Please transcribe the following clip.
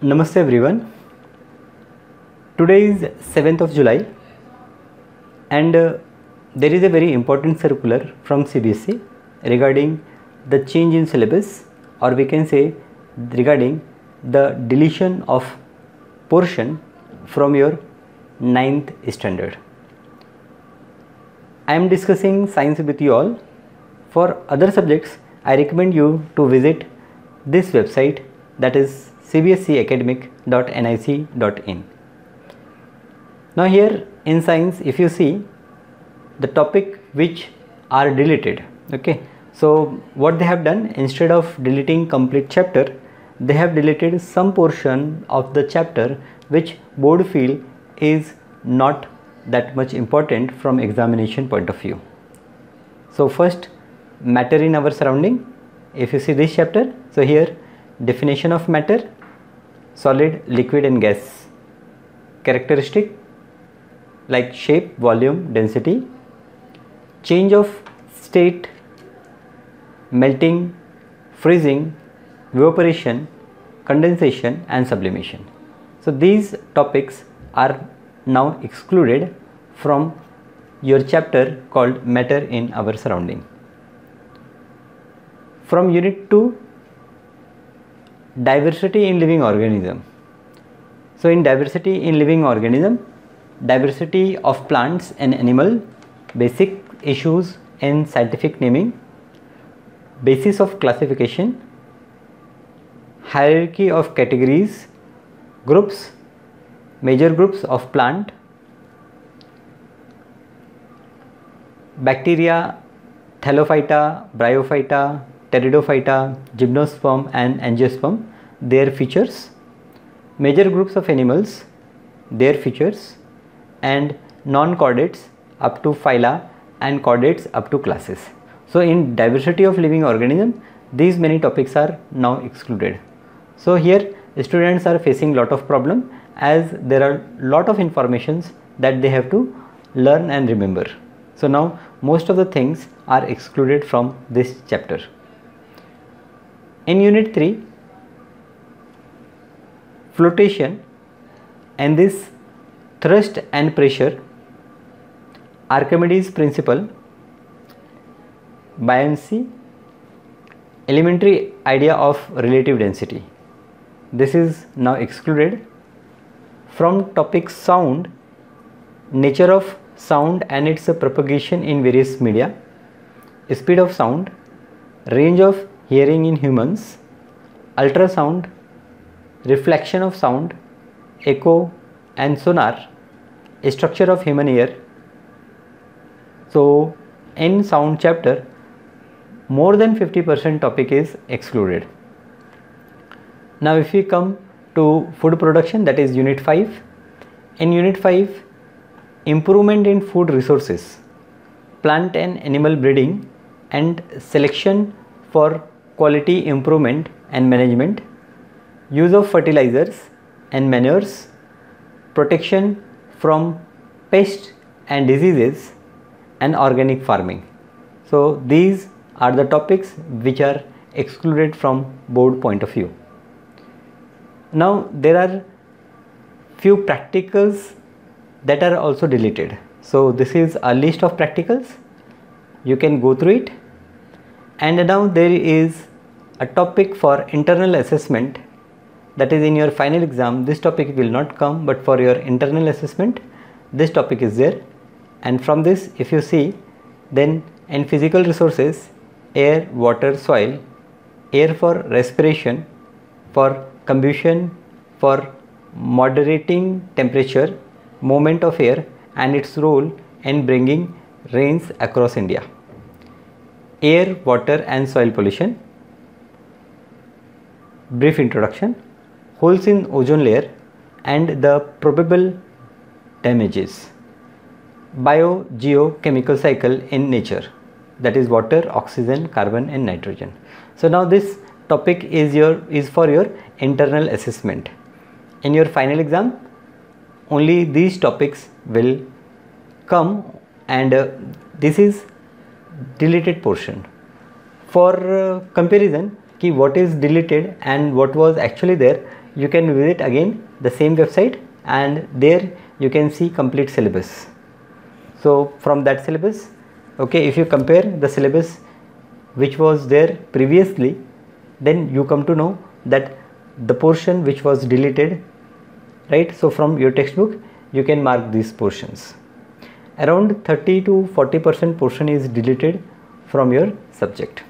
Namaste everyone. Today is 7th of July and there is a very important circular from CBSE regarding the change in syllabus, or we can say regarding the deletion of portion from your 9th standard. I am discussing science with you all. For other subjects, I recommend you to visit this website, that is cbseacademic.nic.in. Now here in science, if you see the topic which are deleted, okay, so what they have done, instead of deleting complete chapter, they have deleted some portion of the chapter which board feel is not that much important from examination point of view. So first, matter in our surrounding. If you see this chapter, so here definition of matter, solid, liquid and gas, characteristic like shape, volume, density, change of state, melting, freezing, evaporation, condensation and sublimation. So these topics are now excluded from your chapter called matter in our surrounding. From unit 2, diversity in living organism. So in diversity in living organism, diversity of plants and animal, basic issues in scientific naming, basis of classification, hierarchy of categories, groups, major groups of plant, bacteria, Thallophyta, Bryophyta, Pteridophyta, Gymnosperm and Angiosperm, their features, major groups of animals, their features, and non-chordates up to phyla and chordates up to classes. So in diversity of living organism, these many topics are now excluded. So here students are facing lot of problem, as there are lot of informations that they have to learn and remember. So now most of the things are excluded from this chapter. In unit 3, flotation and this thrust and pressure, Archimedes principle, buoyancy, elementary idea of relative density. This is now excluded. From topic sound, nature of sound and its propagation in various media, speed of sound, range of hearing in humans, ultrasound, reflection of sound, echo and sonar, structure of human ear. So in sound chapter, more than 50% topic is excluded. Now if we come to food production, that is unit 5. In unit 5, improvement in food resources, plant and animal breeding and selection for quality improvement and management, use of fertilizers and manures, protection from pests and diseases, and organic farming. So these are the topics which are excluded from board point of view. Now there are few practicals that are also deleted. So this is a list of practicals, you can go through it. And now there is a topic for internal assessment, that is in your final exam this topic will not come, but for your internal assessment this topic is there. And from this, if you see, then in physical resources, air, water, soil, air for respiration, for combustion, for moderating temperature, movement of air and its role in bringing rains across India, air, water and soil pollution, brief introduction, holes in ozone layer and the probable damages, biogeochemical cycle in nature, that is water, oxygen, carbon and nitrogen. So now this topic is for your internal assessment. In your final exam, only these topics will come, and this is deleted portion. For comparison, what is deleted and what was actually there, you can visit again the same website, and there you can see complete syllabus. So from that syllabus, okay, if you compare the syllabus which was there previously, then you come to know that the portion which was deleted, right? So from your textbook you can mark these portions. Around 30 to 40% portion is deleted from your subject.